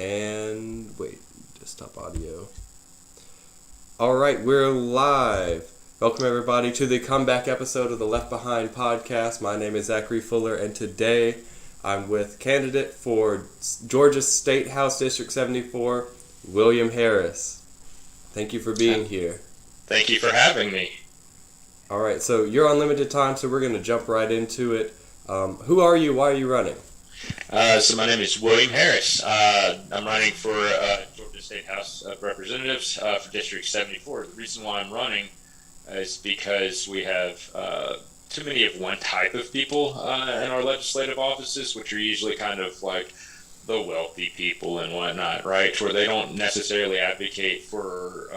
And wait, just stop audio. All right, we're live. Welcome everybody to the comeback episode of the Left Behind podcast. My name is Zachary Fuller, and today I'm with candidate for Georgia State House District 74, William Harris. Thank you for being here. Thank you for having me. All right, so you're on limited time, so we're going to jump right into it. Who are you? Why are you running? So my name is William Harris. I'm running for Georgia State House of Representatives for District 74. The reason why I'm running is because we have too many of one type of people in our legislative offices, which are usually kind of like the wealthy people and whatnot, right? Where they don't necessarily advocate for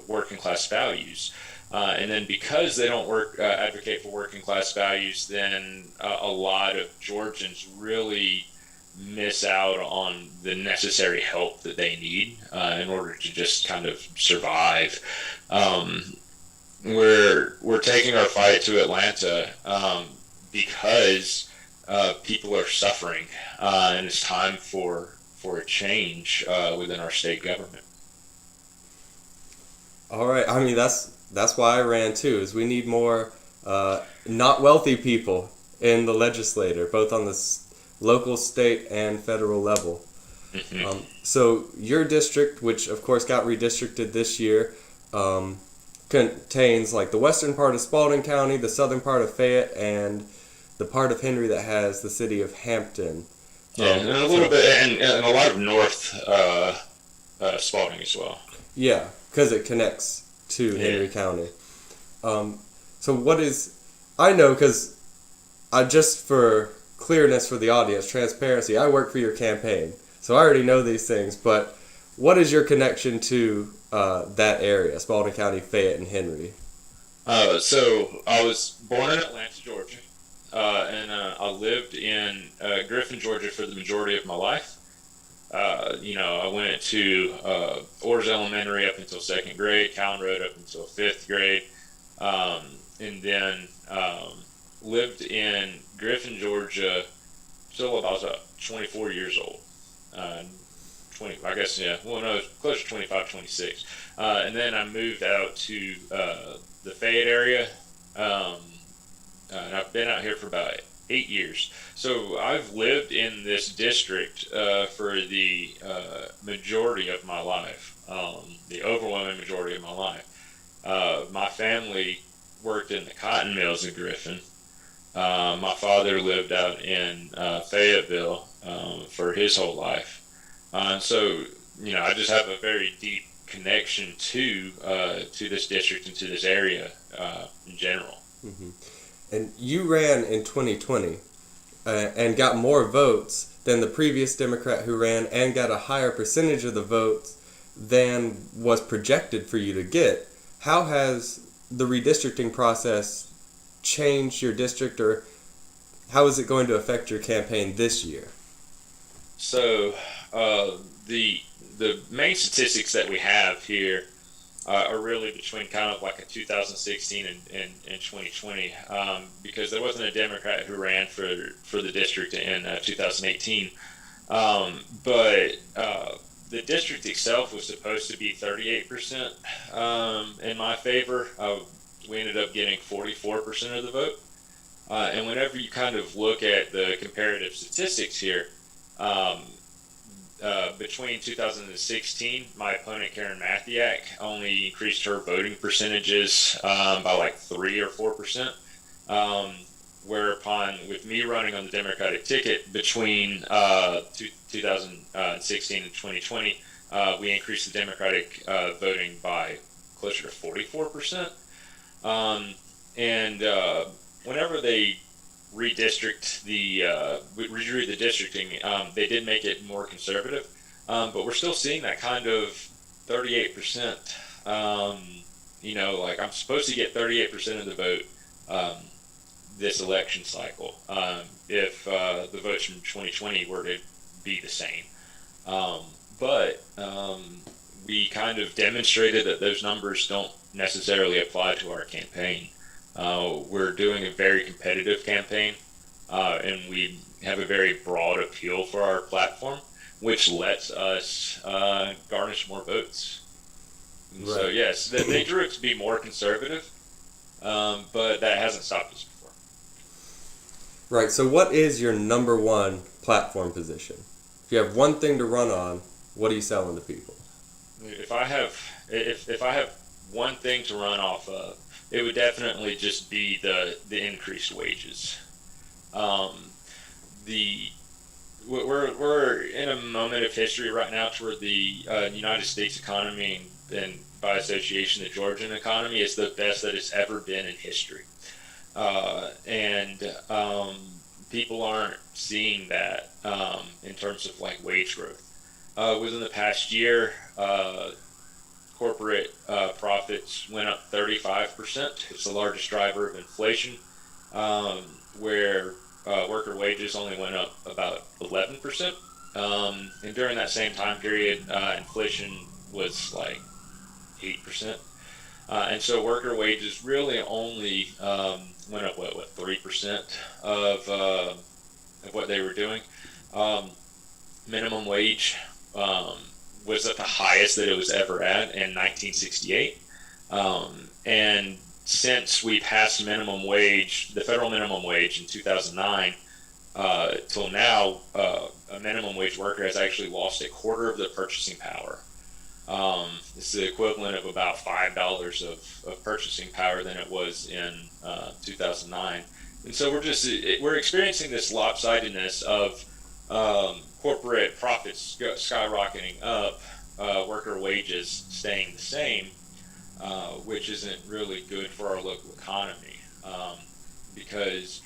working class values. And then because they don't advocate for working class values, then a lot of Georgians really miss out on the necessary help that they need in order to just kind of survive. We're taking our fight to Atlanta because people are suffering, and it's time for a change within our state government. All right, I mean that's why I ran too, is we need more not wealthy people in the legislature, both on the local, state, and federal level. Mm-hmm. So your district, which of course got redistricted this year, contains like the western part of Spalding County, the southern part of Fayette, and the part of Henry that has the city of Hampton. Yeah, and a little bit, and a lot of North Spalding as well. Yeah, because it connects to Henry County. So what is, I know, because just for clearness for the audience, transparency, I work for your campaign, so I already know these things, but what is your connection to that area, Spalding County, Fayette, and Henry? So I was born in Atlanta, Georgia, and I lived in Griffin, Georgia for the majority of my life. I went to Orrs Elementary up until 2nd grade, Cowan Road up until 5th grade, and then lived in Griffin, Georgia till I was about 24 years old. 20, I guess, yeah. Well, no, close to 25, 26. And then I moved out to the Fayette area, and I've been out here for about 8 years. So I've lived in this district for the majority of my life, the overwhelming majority of my life. My family worked in the cotton mills in Griffin. My father lived out in Fayetteville for his whole life. So, I just have a very deep connection to this district and to this area in general. Mm-hmm. And you ran in 2020 and got more votes than the previous Democrat who ran, and got a higher percentage of the votes than was projected for you to get. How has the redistricting process changed your district, or how is it going to affect your campaign this year? So the main statistics that we have here are really between kind of like a 2016 and 2020, because there wasn't a Democrat who ran for the district in 2018. But the district itself was supposed to be 38% in my favor. We ended up getting 44% of the vote. And whenever you kind of look at the comparative statistics here, between 2016, my opponent Karen Mathiak only increased her voting percentages by like 3 or 4%. Whereupon, with me running on the Democratic ticket between 2016 and 2020, we increased the Democratic voting by closer to 44%. Whenever they redrew the districting, they did make it more conservative, but we're still seeing that kind of 38%. Like I'm supposed to get 38% of the vote this election cycle if the votes from 2020 were to be the same. But we kind of demonstrated that those numbers don't necessarily apply to our campaign. We're doing a very competitive campaign, and we have a very broad appeal for our platform. which lets us garnish more votes. And Right. so, yes, they drew it to be more conservative, but that hasn't stopped us before. Right. So, what is your number one platform position? If you have one thing to run on, what are you selling to people? If I have one thing to run off of, it would definitely just be the increased wages. Um, the we're in a moment of history right now where the United States economy and by association the Georgian economy is the best that it's ever been in history, and people aren't seeing that in terms of like wage growth. Within the past year, corporate profits went up 35%. It's the largest driver of inflation, where worker wages only went up about 11%. And during that same time period, inflation was like 8%. And so worker wages really only went up, what 3% of what they were doing. Um, Minimum wage um, was at the highest that it was ever at in 1968. And since we passed minimum wage, the federal minimum wage in 2009, till now, a minimum wage worker has actually lost a quarter of their purchasing power. It's the equivalent of about $5 of purchasing power than it was in 2009. And so we're experiencing this lopsidedness of corporate profits skyrocketing up, worker wages staying the same, which isn't really good for our local economy, because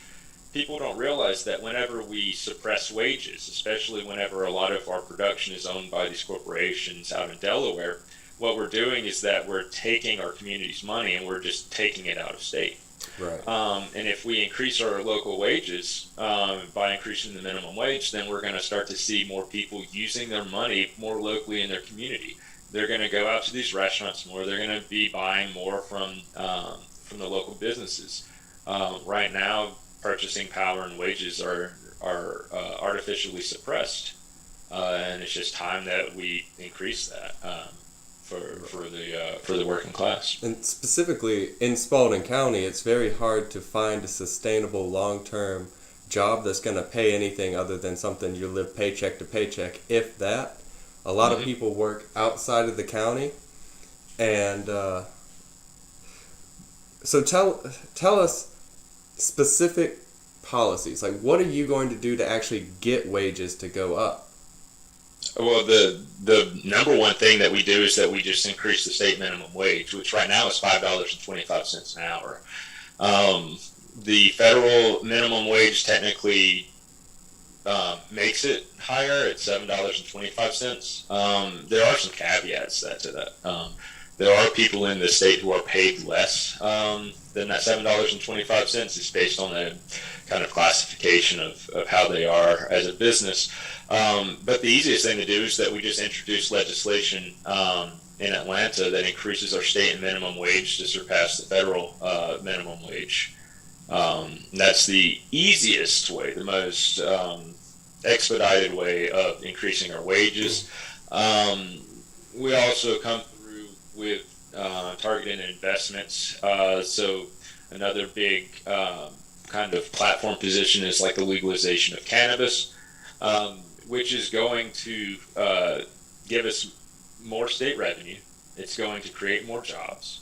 people don't realize that whenever we suppress wages, especially whenever a lot of our production is owned by these corporations out in Delaware, what we're doing is that we're taking our community's money and we're just taking it out of state. Right. And if we increase our local wages by increasing the minimum wage, then we're going to start to see more people using their money more locally in their community. They're going to go out to these restaurants more. They're going to be buying more from the local businesses. Right now, purchasing power and wages are artificially suppressed, and it's just time that we increase that for the working class. And specifically in Spalding County, it's very hard to find a sustainable long-term job that's going to pay anything other than something you live paycheck to paycheck, if that. A lot of people work outside of the county, and so tell us specific policies. Like, what are you going to do to actually get wages to go up? Well, the number one thing that we do is that we just increase the state minimum wage, which right now is $5.25 an hour. The federal minimum wage technically makes it higher at $7.25. There are some caveats to that. There are people in the state who are paid less than that $7.25. It's based on the kind of classification of how they are as a business. But the easiest thing to do is that we just introduce legislation in Atlanta that increases our state minimum wage to surpass the federal minimum wage. That's the easiest way, the most expedited way of increasing our wages. We also come through with targeted investments. So another big kind of platform position is like the legalization of cannabis, which is going to give us more state revenue. It's going to create more jobs,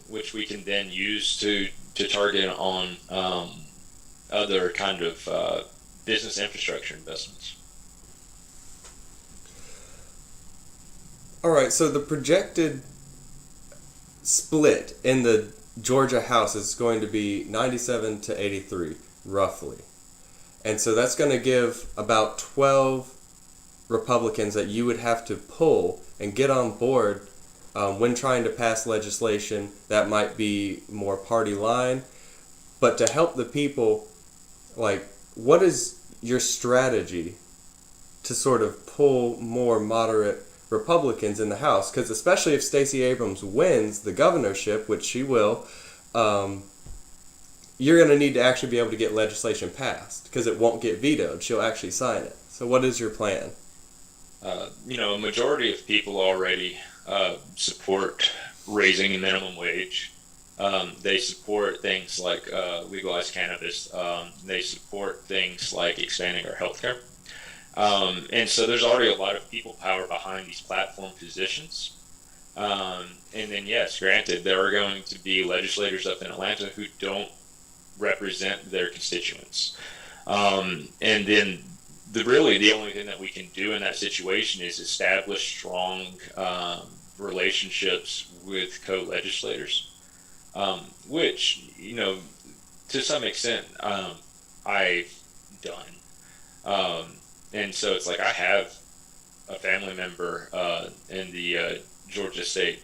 which we can then use to target on other kind of business infrastructure investments. All right, so the projected split in the Georgia House is going to be 97 to 83, roughly. And so that's going to give about 12 Republicans that you would have to pull and get on board when trying to pass legislation that might be more party line. But to help the people, like, what is your strategy to sort of pull more moderate Republicans in the House? Because especially if Stacey Abrams wins the governorship, which she will, you're going to need to actually be able to get legislation passed because it won't get vetoed. She'll actually sign it. So what is your plan? A majority of people already support raising a minimum wage. They support things like legalized cannabis. They support things like expanding our healthcare. And so there's already a lot of people power behind these platform positions. And then, yes, granted, there are going to be legislators up in Atlanta who don't represent their constituents. And then the only thing that we can do in that situation is establish strong relationships with co-legislators, which, to some extent, I've done. Um, and so it's like I have a family member in the Georgia State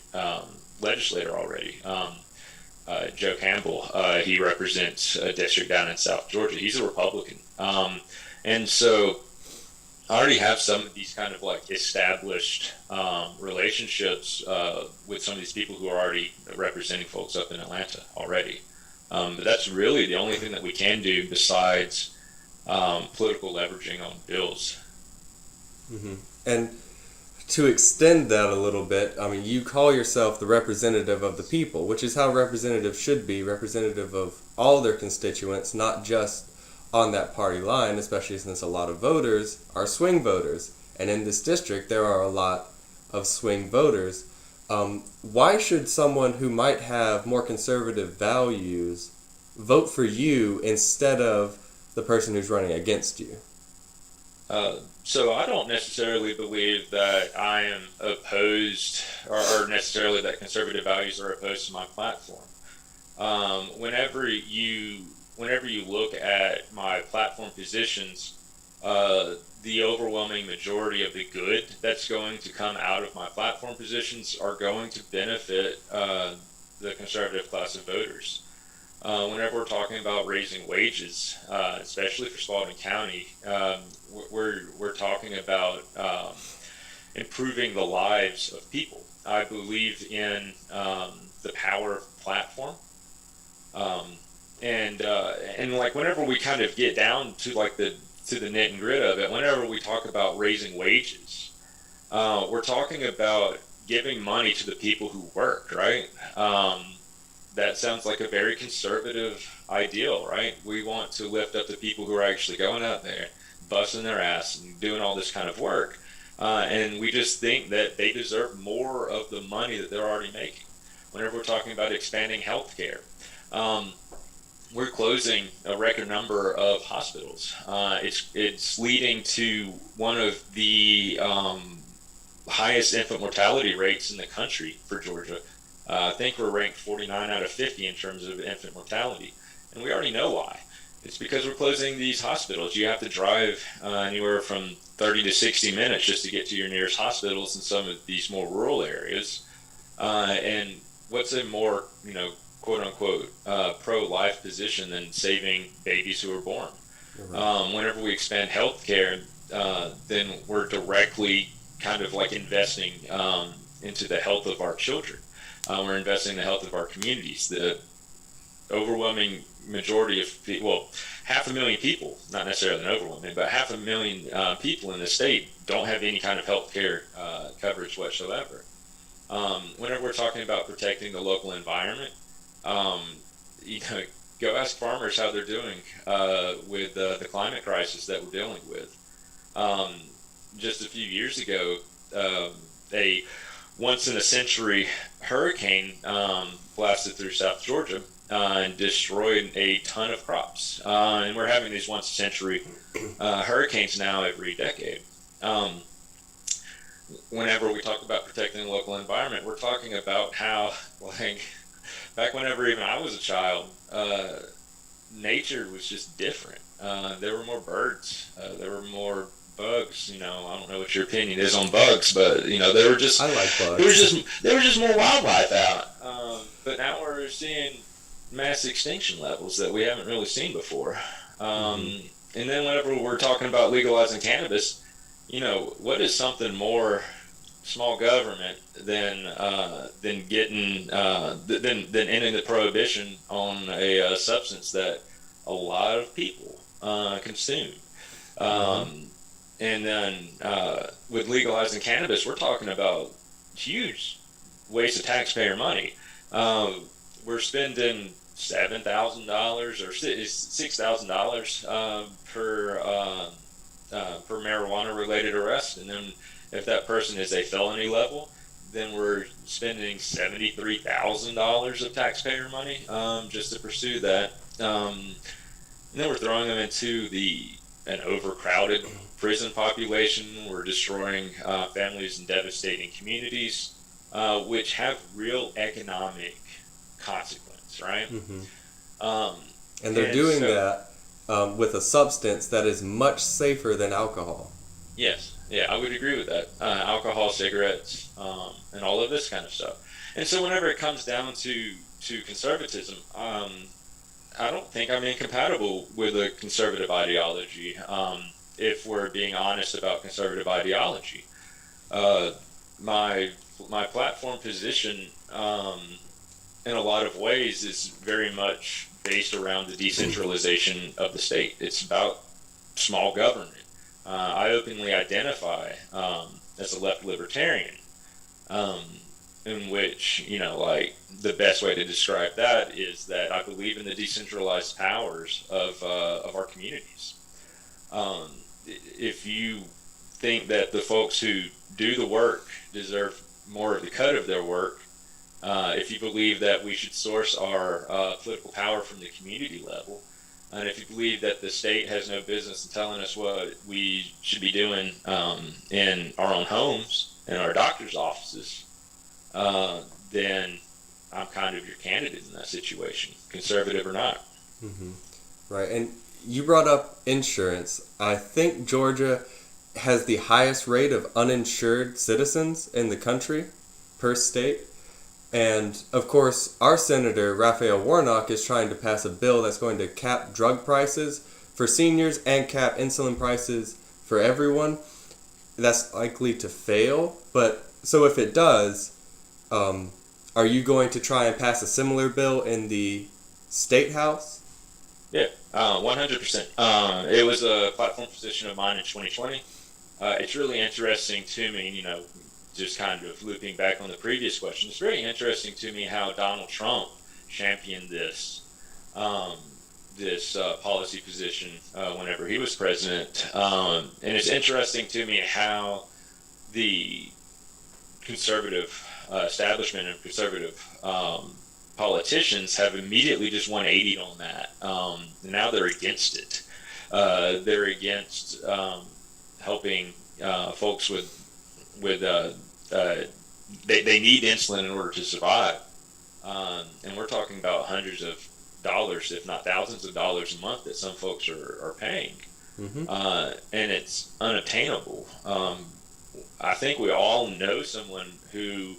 legislator already. Joe Campbell, he represents a district down in South Georgia. He's a Republican. And so I already have some of these kind of like established relationships with some of these people who are already representing folks up in Atlanta already. But that's really the only thing that we can do besides political leveraging on bills. Mm-hmm. And to extend that a little bit, I mean, you call yourself the representative of the people, which is how representatives should be, representative of all their constituents, not just on that party line, especially since a lot of voters are swing voters. And in this district, there are a lot of swing voters. Why should someone who might have more conservative values vote for you instead of the person who's running against you? So I don't necessarily believe that I am opposed, or necessarily that conservative values are opposed to my platform. Whenever you look at my platform positions, the overwhelming majority of the good that's going to come out of my platform positions are going to benefit the conservative class of voters. Whenever we're talking about raising wages, especially for Spalding County, we're talking about improving the lives of people. I believe in the power of platform, and like whenever we kind of get down to like to the nit and grit of it, whenever we talk about raising wages, we're talking about giving money to the people who work, right? That sounds like a very conservative ideal, right? We want to lift up the people who are actually going out there, busting their ass and doing all this kind of work. And we just think that they deserve more of the money that they're already making. Whenever we're talking about expanding healthcare, we're closing a record number of hospitals. It's leading to one of the highest infant mortality rates in the country for Georgia. I think we're ranked 49 out of 50 in terms of infant mortality. And we already know why. It's because we're closing these hospitals. You have to drive anywhere from 30 to 60 minutes just to get to your nearest hospitals in some of these more rural areas. And what's a more, quote unquote, pro-life position than saving babies who are born? Right. Whenever we expand healthcare, then we're directly kind of like investing into the health of our children. We're investing in the health of our communities. The overwhelming majority of people, 500,000 people, not necessarily an overwhelming, but 500,000 people in the state don't have any kind of health care coverage whatsoever. Whenever we're talking about protecting the local environment, go ask farmers how they're doing with the climate crisis that we're dealing with. Just a few years ago, a once-in-a-century hurricane blasted through South Georgia and destroyed a ton of crops. And we're having these once-a-century hurricanes now every decade. Whenever we talk about protecting the local environment, we're talking about how, like, back whenever even I was a child, nature was just different. There were more birds. There were more bugs. I don't know what your opinion is on bugs, but they were just. I like bugs. There was just more wildlife out. But now we're seeing mass extinction levels that we haven't really seen before. And then whenever we're talking about legalizing cannabis, what is something more small government than getting than ending the prohibition on a substance that a lot of people consume. And then with legalizing cannabis, we're talking about huge waste of taxpayer money. We're spending $7,000 or $6,000 per marijuana related arrest, and then if that person is a felony level, then we're spending $73,000 of taxpayer money just to pursue that. And then we're throwing them into an overcrowded prison population. We're destroying families and devastating communities, which have real economic consequence, right? Mm-hmm. Um, And they're doing that with a substance that is much safer than alcohol. Yes, yeah, I would agree with that. Alcohol, cigarettes, and all of this kind of stuff. And so whenever it comes down to conservatism, I don't think I'm incompatible with a conservative ideology. If we're being honest about conservative ideology, my platform position, in a lot of ways, is very much based around the decentralization of the state. It's about small government. I openly identify as a left libertarian, in which, like, the best way to describe that is that I believe in the decentralized powers of our communities. If you think that the folks who do the work deserve more of the cut of their work, if you believe that we should source our political power from the community level, and if you believe that the state has no business in telling us what we should be doing in our own homes, in our doctor's offices, then I'm kind of your candidate in that situation, conservative or not. Mm-hmm. Right, and you brought up insurance. I think Georgia has the highest rate of uninsured citizens in the country per state. And, of course, our Senator, Raphael Warnock, is trying to pass a bill that's going to cap drug prices for seniors and cap insulin prices for everyone. That's likely to fail. But, so if it does, are you going to try and pass a similar bill in the State House? Yeah, 100%. It was a platform position of mine in 2020. It's really interesting to me, just kind of looping back on the previous question, it's very interesting to me how Donald Trump championed this policy position whenever he was president. And it's interesting to me how the conservative establishment and conservative politicians have immediately just 180'd on that. Now they're against it. They're against helping folks with they need insulin in order to survive, and we're talking about hundreds of dollars, if not thousands of dollars a month that some folks are paying. Mm-hmm. And it's unattainable. I think we all know someone who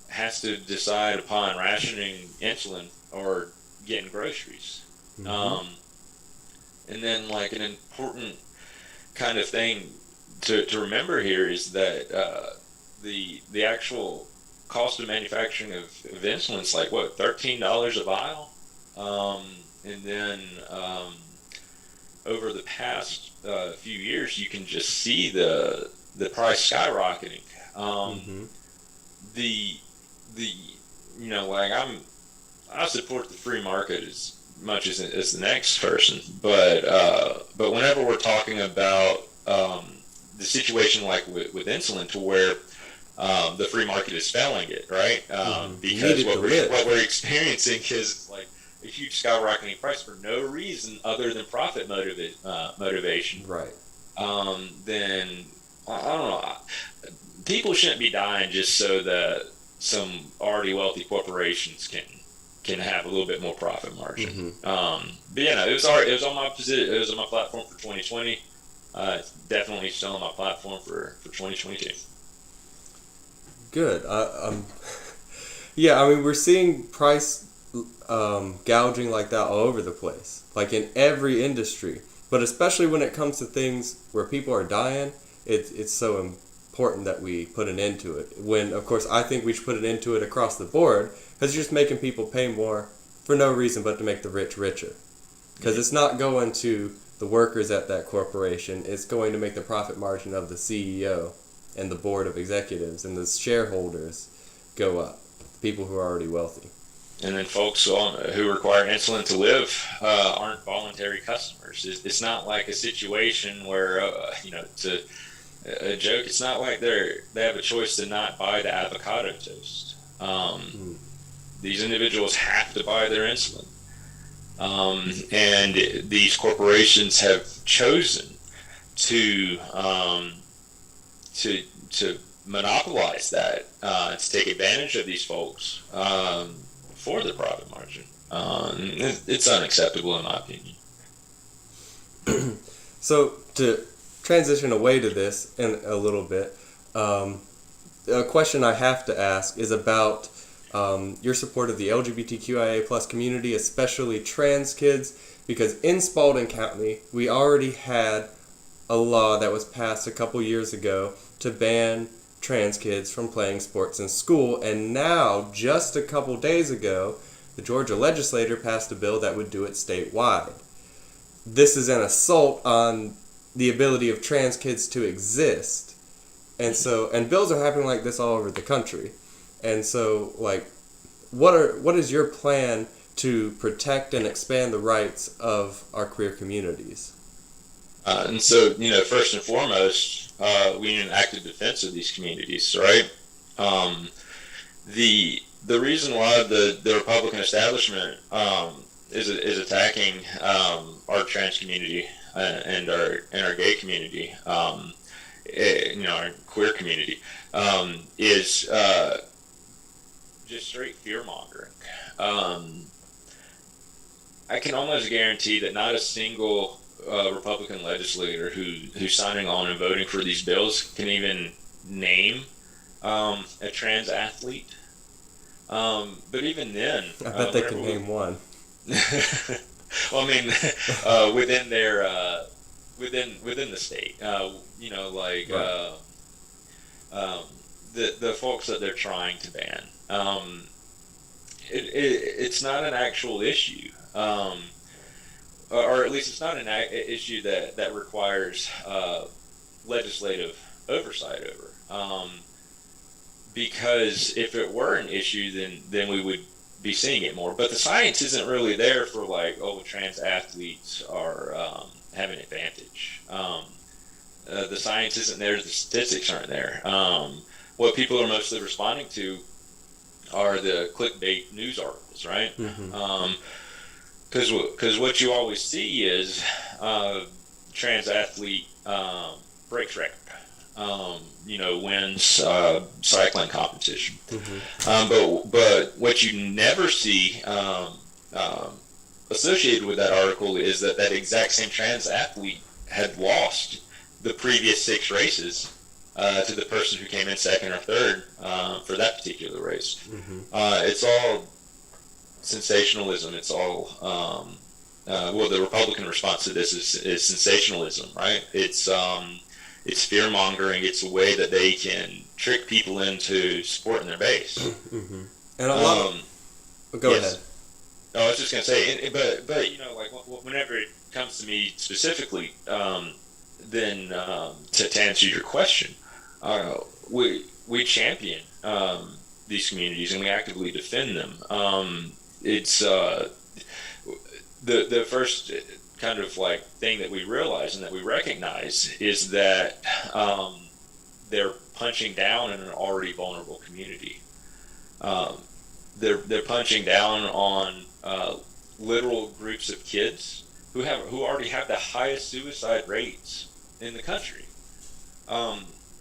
has to decide upon rationing insulin or getting groceries. Mm-hmm. And then, like, an important kind of thing to remember here is that the actual cost of manufacturing of insulin is like, what, $13 a vial? And then over the past few years, you can just see the price skyrocketing. Mm-hmm. I support the free market as much as the next person, but whenever we're talking about the situation like with insulin, to where the free market is failing it, right? Because what we're experiencing is like a huge skyrocketing price for no reason other than profit motivation. Right. Then I don't know. People shouldn't be dying just so that some already wealthy corporations can have a little bit more profit margin. Mm-hmm. But it was on my position. It was on my platform for 2020. It's definitely still on my platform for 2022. Good. Yeah, I mean, we're seeing price gouging like that all over the place, like in every industry. But especially when it comes to things where people are dying, it's so important that we put an end to it. When, of course, I think we should put an end to it across the board, because you're just making people pay more for no reason but to make the rich richer. Because it's not going to the workers at that corporation, it's going to make the profit margin of the CEO and the board of executives and the shareholders go up, people who are already wealthy. And then folks who require insulin to live aren't voluntary customers. It's not like a situation where, it's a joke. It's not like they have a choice to not buy the avocado toast. These individuals have to buy their insulin. And these corporations have chosen to monopolize that, to take advantage of these folks for the profit margin. It's unacceptable in my opinion. So to transition away to this in a little bit, a question I have to ask is about your support of the LGBTQIA plus community, especially trans kids, because in Spalding County, we already had a law that was passed a couple years ago to ban trans kids from playing sports in school, and now, just a couple days ago, the Georgia legislature passed a bill that would do it statewide. This is an assault on the ability of trans kids to exist, and bills are happening like this all over the country. And so, what is your plan to protect and expand the rights of our queer communities? And so, first and foremost, we need an active defense of these communities, right? The reason why the Republican establishment is attacking our trans community and our gay community, our queer community, is just straight fear mongering. I can almost guarantee that not a single Republican legislator who's signing on and voting for these bills can even name a trans athlete. But even then, I bet they can name one. Well, I mean, within their within the state, right. The folks that they're trying to ban, it's not an actual issue. Or at least it's not an issue that requires legislative oversight over. Because if it were an issue, then we would be seeing it more. But the science isn't really there for trans athletes are have an advantage. The science isn't there. The statistics aren't there. What people are mostly responding to are the clickbait news articles, right? Mm-hmm. Because what you always see is trans athlete breaks record, wins cycling competition. Mm-hmm. But what you never see associated with that article is that exact same trans athlete had lost the previous 6 races to the person who came in second or third for that particular race. Mm-hmm. It's all sensationalism. It's all the Republican response to this is sensationalism, right? It's fear mongering. It's a way that they can trick people into supporting their base. Mm-hmm. And a lot of go ahead. I was just gonna say, but whenever it comes to me specifically, then to answer your question, we champion these communities and we actively defend them. It's the first kind of thing that we realize and that we recognize is that they're punching down in an already vulnerable community. They're punching down on literal groups of kids who already have the highest suicide rates in the country.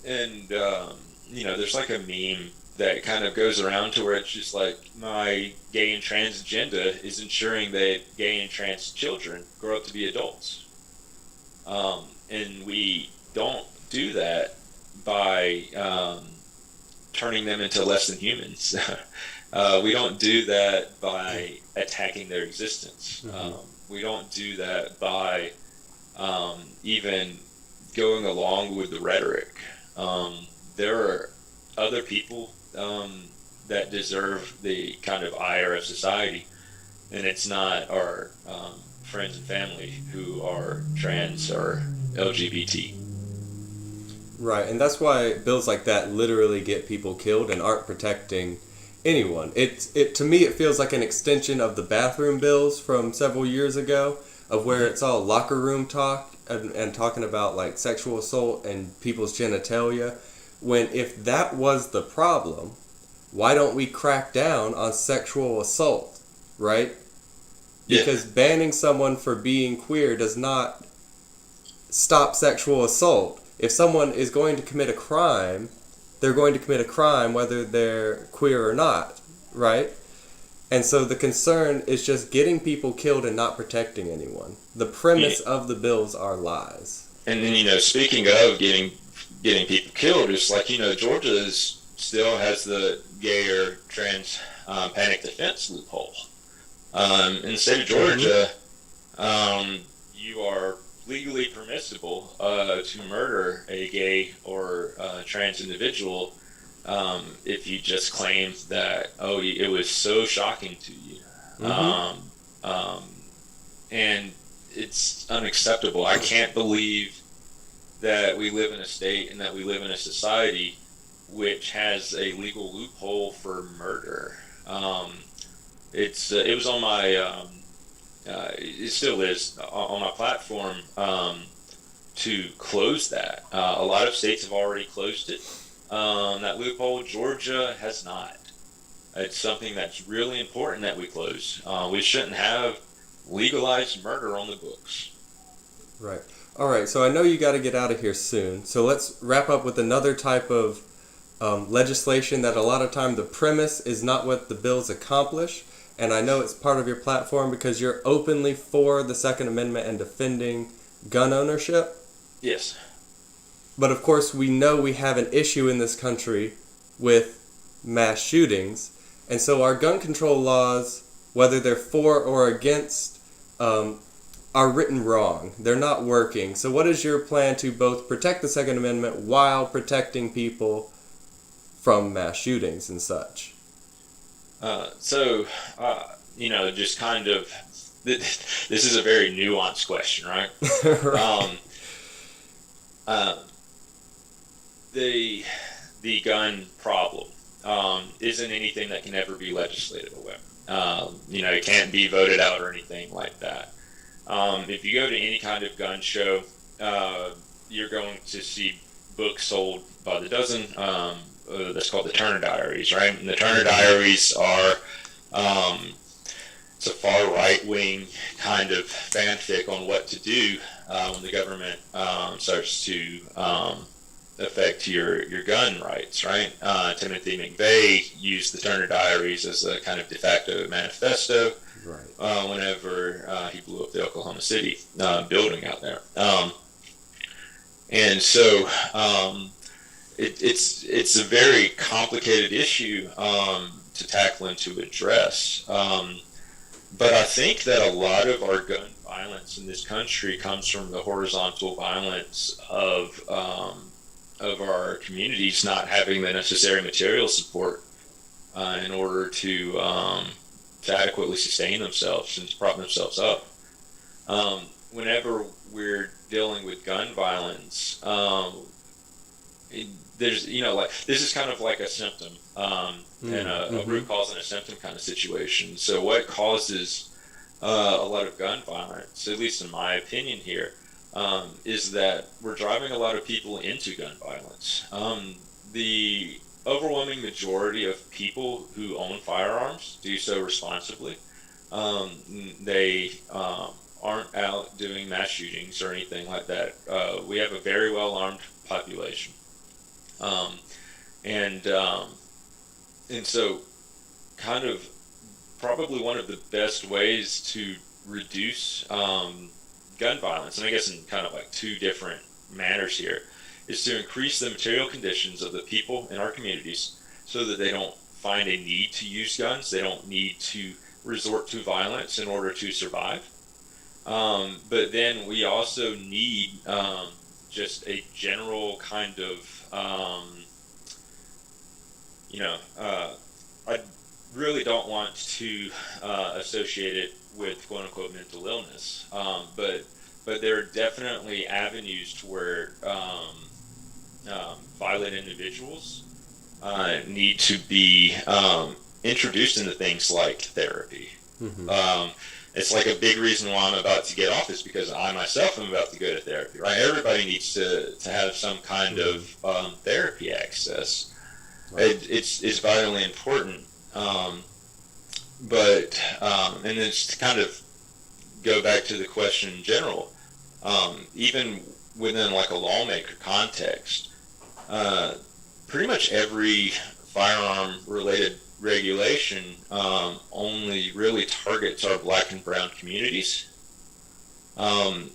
There's a meme that kind of goes around to where it's just my gay and trans agenda is ensuring that gay and trans children grow up to be adults. And we don't do that by turning them into less than humans. We don't do that by attacking their existence. Mm-hmm. We don't do that by even going along with the rhetoric. There are other people that deserve the kind of ire of society, and it's not our friends and family who are trans or LGBT. Right, and that's why bills like that literally get people killed and aren't protecting anyone. It to me it feels like an extension of the bathroom bills from several years ago, of where it's all locker room talk and talking about like sexual assault and people's genitalia. When if that was the problem, why don't we crack down on sexual assault, right? Yeah. Because banning someone for being queer does not stop sexual assault. If someone is going to commit a crime, they're going to commit a crime whether they're queer or not, right? And so the concern is just getting people killed and not protecting anyone. The premise of the bills are lies. And then, speaking of getting people killed, it's like, Georgia still has the gay or trans panic defense loophole. In the state of Georgia, you are legally permissible to murder a gay or trans individual if you just claim that, it was so shocking to you. And it's unacceptable. I can't believe that we live in a state and that we live in a society which has a legal loophole for murder. It was on my it still is on my platform to close that. A lot of states have already closed it. That loophole, Georgia has not. It's something that's really important that we close. We shouldn't have legalized murder on the books. Right. All right. So I know you got to get out of here soon. So let's wrap up with another type of legislation that a lot of time the premise is not what the bills accomplish. And I know it's part of your platform because you're openly for the Second Amendment and defending gun ownership. Yes. But of course, we know we have an issue in this country with mass shootings. And so our gun control laws, whether they're for or against, are written wrong. They're not working. So what is your plan to both protect the Second Amendment while protecting people from mass shootings and such? Just kind of, this is a very nuanced question, right? Right. The gun problem isn't anything that can ever be legislated away. It can't be voted out or anything like that. If you go to any kind of gun show, you're going to see books sold by the dozen. That's called the Turner Diaries, right? And the Turner Diaries are it's a far right-wing kind of fanfic on what to do when the government starts to affect your gun rights, right? Timothy McVeigh used the Turner Diaries as a kind of de facto manifesto. Right. Whenever he blew up the Oklahoma City building out there. And so it's a very complicated issue to tackle and to address. But I think that a lot of our gun violence in this country comes from the horizontal violence of our communities not having the necessary material support in order to adequately sustain themselves and to prop themselves up. Whenever we're dealing with gun violence, there's, this is kind of like a symptom, and a root cause and a symptom kind of situation. So what causes a lot of gun violence, at least in my opinion here, is that we're driving a lot of people into gun violence. The overwhelming majority of people who own firearms do so responsibly. They aren't out doing mass shootings or anything like that. We have a very well armed population, and so kind of probably one of the best ways to reduce gun violence, and I guess in kind of like two different manners here, is to increase the material conditions of the people in our communities so that they don't find a need to use guns. They don't need to resort to violence in order to survive. But then we also need just a general kind of, really don't want to associate it with quote unquote mental illness, but there are definitely avenues to where violent individuals need to be introduced into things like therapy. Mm-hmm. It's like a big reason why I'm about to get off is because I myself am about to go to therapy, right? Everybody needs to have some kind Mm-hmm. of therapy access. Right. It's vitally important. And it's to kind of go back to the question in general, even within like a lawmaker context, uh, pretty much every firearm related regulation only really targets our black and brown communities. And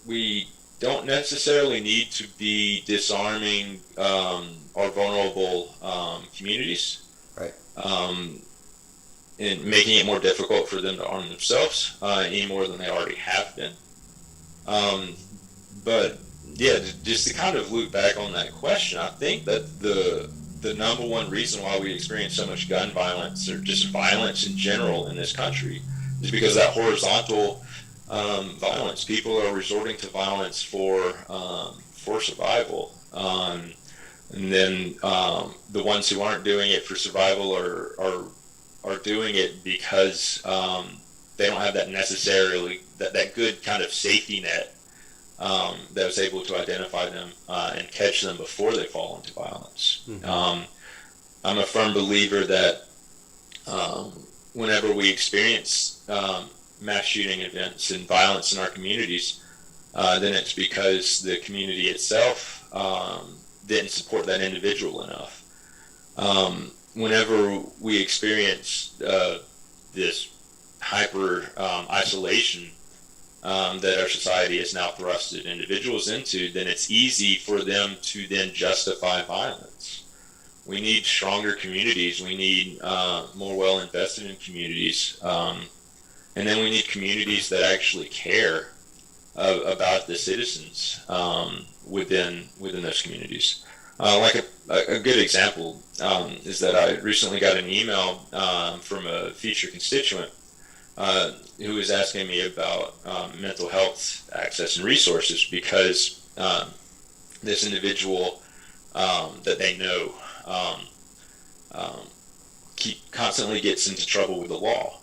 we don't necessarily need to be disarming our vulnerable communities. Right. And making it more difficult for them to arm themselves any more than they already have been. But yeah, just to kind of loop back on that question, I think that the number one reason why we experience so much gun violence or just violence in general in this country is because that horizontal violence. People are resorting to violence for survival. And then the ones who aren't doing it for survival are doing it because they don't have that necessarily that good kind of safety net that was able to identify them and catch them before they fall into violence. Mm-hmm. I'm a firm believer that whenever we experience mass shooting events and violence in our communities, then it's because the community itself didn't support that individual enough. Whenever we experience this hyper isolation that our society has now thrusted individuals into, then it's easy for them to then justify violence. We need stronger communities. We need more well invested in communities. And then we need communities that actually care about the citizens within those communities. Like a good example is that I recently got an email from a future constituent who was asking me about mental health access and resources because this individual that they know constantly gets into trouble with the law.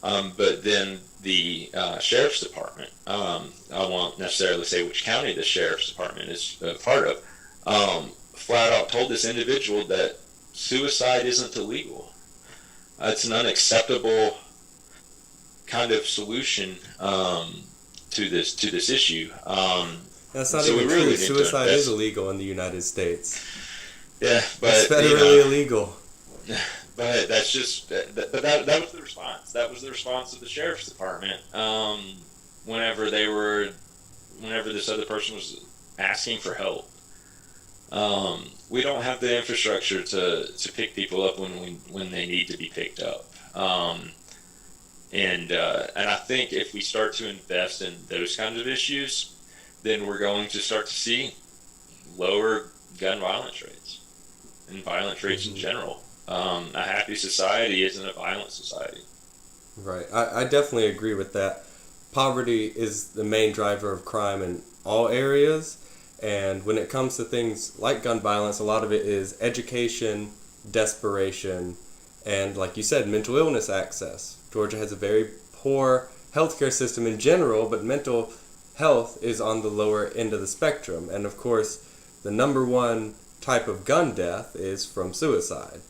But then the sheriff's department, I won't necessarily say which county the sheriff's department is part of, flat out told this individual that suicide isn't illegal. It's an unacceptable kind of solution to this issue. That's not So we even really true. need to Suicide is invest. illegal in the United States. Yeah, It's but federally illegal. but that's just that was the response. That was the response of the sheriff's department. Whenever this other person was asking for help. We don't have the infrastructure to pick people up when they need to be picked up. And I think if we start to invest in those kinds of issues, then we're going to start to see lower gun violence rates and violence rates in general. A happy society isn't a violent society. Right. I definitely agree with that. Poverty is the main driver of crime in all areas. And when it comes to things like gun violence, a lot of it is education, desperation, and like you said, mental illness access. Georgia has a very poor healthcare system in general, but mental health is on the lower end of the spectrum. And of course, the number one type of gun death is from suicide.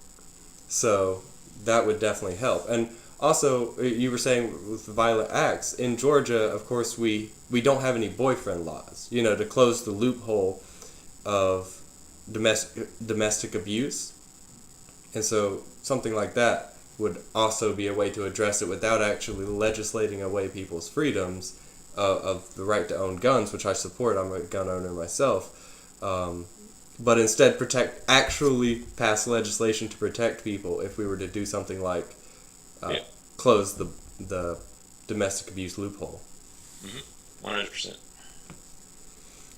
So that would definitely help. And also, you were saying with violent acts, in Georgia, of course, we don't have any boyfriend laws, to close the loophole of domestic abuse. And so something like that would also be a way to address it without actually legislating away people's freedoms of the right to own guns, which I support. I'm a gun owner myself. But instead actually pass legislation to protect people if we were to do something like close the domestic abuse loophole. 100%.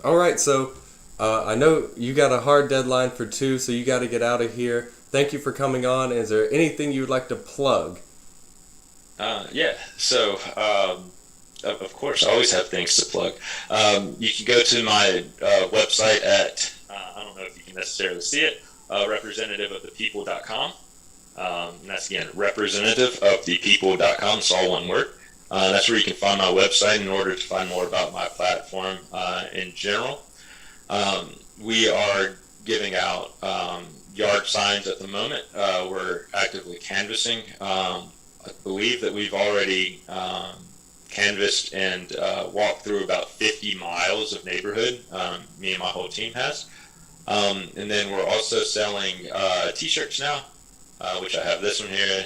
All right, so I know you got a hard deadline for 2, so you got to get out of here. thank you for coming on. Is there anything you would like to plug? Yeah. So, of course, I always have things to plug. You can go to my website at, I don't know if you can necessarily see it, representativeofthepeople.com. And that's, again, representativeofthepeople.com. It's all one word. That's where you can find my website in order to find more about my platform in general. We are giving out yard signs at the moment. We're actively canvassing. I believe that we've already canvassed and walked through about 50 miles of neighborhood. Me and my whole team has. And then we're also selling t-shirts now, which I have this one here.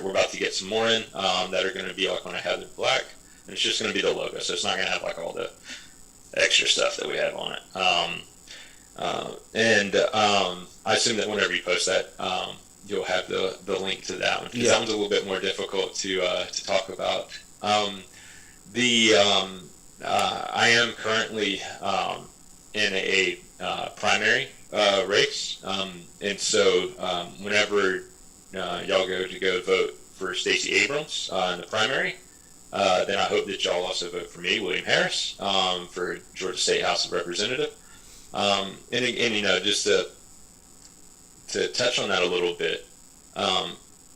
We're about to get some more in that are going to be like when I have it black. And it's just going to be the logo, so it's not going to have like all the extra stuff that we have on it. I assume that whenever you post that, you'll have the link to that one, because that one's a little bit more difficult to talk about. I am currently in a primary race, and so whenever y'all go vote for Stacey Abrams in the primary, then I hope that y'all also vote for me, William Harris, for Georgia State House of Representative. And you know, just to touch on that a little bit,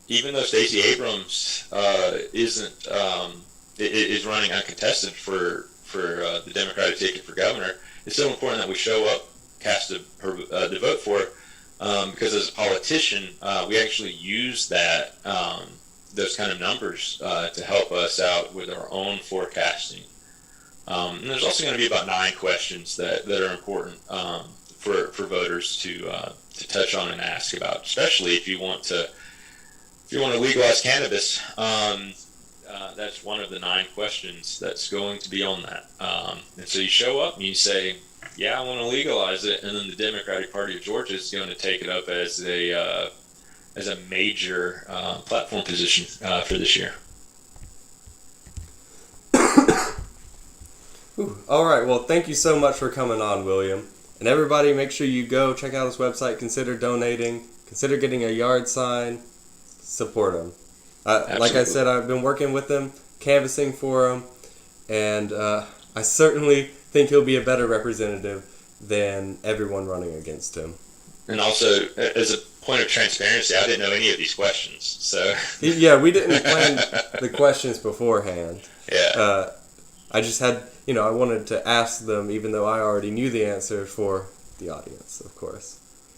even though Stacey Abrams is running uncontested for the Democratic ticket for governor, it's still important that we show up, cast the vote for her, because as a politician, we actually use that those kind of numbers to help us out with our own forecasting. And there's also going to be about 9 questions that are important for voters to touch on and ask about, especially if you want to legalize cannabis. That's one of the 9 questions that's going to be on that. And so you show up and you say, yeah, I want to legalize it, and then the Democratic Party of Georgia is going to take it up as a major platform position for this year. All right, well, thank you so much for coming on, William. And everybody, make sure you go check out his website, consider donating, consider getting a yard sign, support him. Like I said, I've been working with him, canvassing for him, and I certainly think he'll be a better representative than everyone running against him. And also, as a point of transparency, I didn't know any of these questions, so... Yeah, we didn't plan the questions beforehand. Yeah. I just had, I wanted to ask them, even though I already knew the answer, for the audience, of course.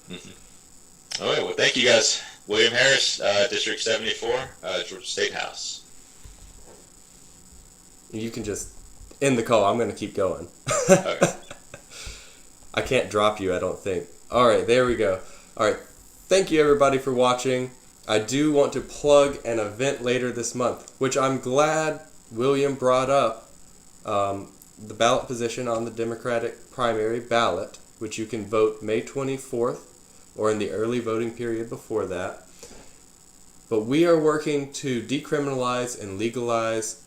Mm-hmm. All right, well, thank you guys. William Harris, District 74, Georgia State House. You can just end the call. I'm going to keep going. Okay. I can't drop you, I don't think. All right, there we go. All right, thank you, everybody, for watching. I do want to plug an event later this month, which I'm glad William brought up. The ballot position on the Democratic primary ballot, which you can vote May 24th or in the early voting period before that. But we are working to decriminalize and legalize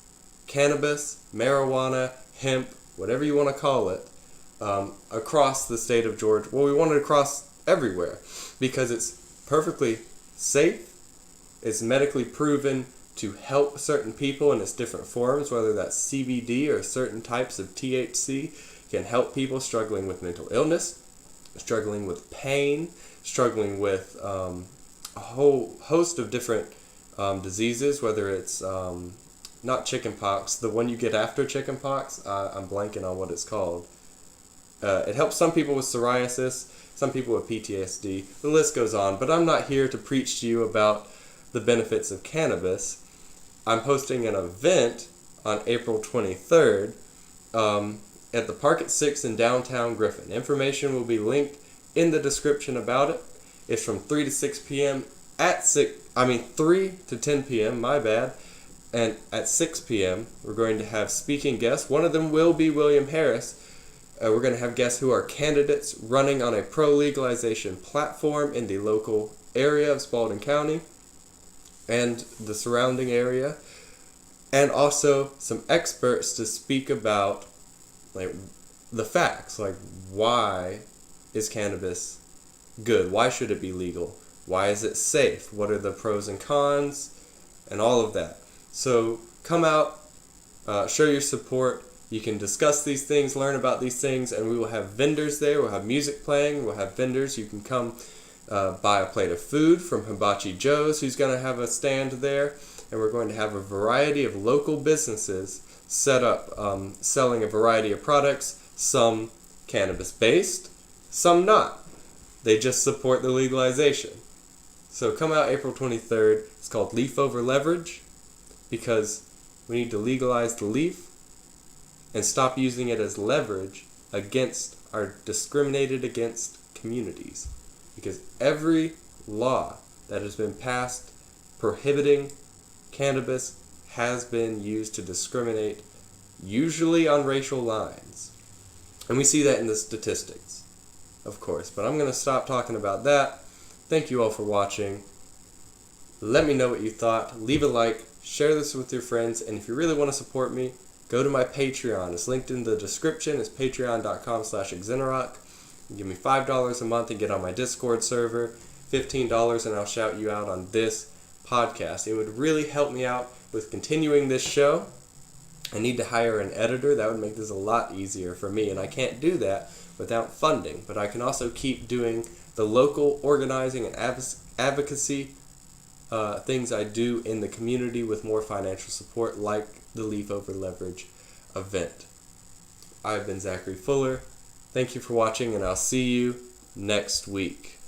cannabis, marijuana, hemp, whatever you want to call it, across the state of Georgia. Well, we want it across everywhere because it's perfectly safe, it's medically proven to help certain people in its different forms, whether that's CBD or certain types of THC, can help people struggling with mental illness, struggling with pain, struggling with a whole host of different diseases, whether it's not chickenpox, the one you get after chickenpox, I'm blanking on what it's called. It helps some people with psoriasis, some people with PTSD, the list goes on, but I'm not here to preach to you about the benefits of cannabis. I'm hosting an event on April 23rd at the Park at 6 in downtown Griffin. Information will be linked in the description about it. It's from 3 to 6 p.m. 3 to 10 p.m., my bad. And at 6 p.m., we're going to have speaking guests. One of them will be William Harris. We're going to have guests who are candidates running on a pro-legalization platform in the local area of Spalding County and the surrounding area, and also some experts to speak about the facts, why is cannabis good? Why should it be legal? Why is it safe? What are the pros and cons? And all of that. So come out, show your support. You can discuss these things, learn about these things, and we will have vendors there. We'll have music playing. We'll have vendors. You can come buy a plate of food from Hibachi Joe's, who's going to have a stand there. And we're going to have a variety of local businesses set up selling a variety of products, some cannabis-based, some not. They just support the legalization. So come out April 23rd. It's called Leaf Over Leverage because we need to legalize the leaf and stop using it as leverage against our discriminated against communities. Because every law that has been passed prohibiting cannabis has been used to discriminate, usually on racial lines. And we see that in the statistics, of course. But I'm going to stop talking about that. Thank you all for watching. Let me know what you thought. Leave a like. Share this with your friends. And if you really want to support me, go to my Patreon. It's linked in the description. It's patreon.com/Xenerock. You give me $5 a month and get on my Discord server. $15 and I'll shout you out on this podcast. It would really help me out with continuing this show. I need to hire an editor. That would make this a lot easier for me, and I can't do that without funding. But I can also keep doing the local organizing and advocacy things I do in the community with more financial support, like the Leaf Over Leverage event. I've been Zachary Fuller. Thank you for watching, and I'll see you next week.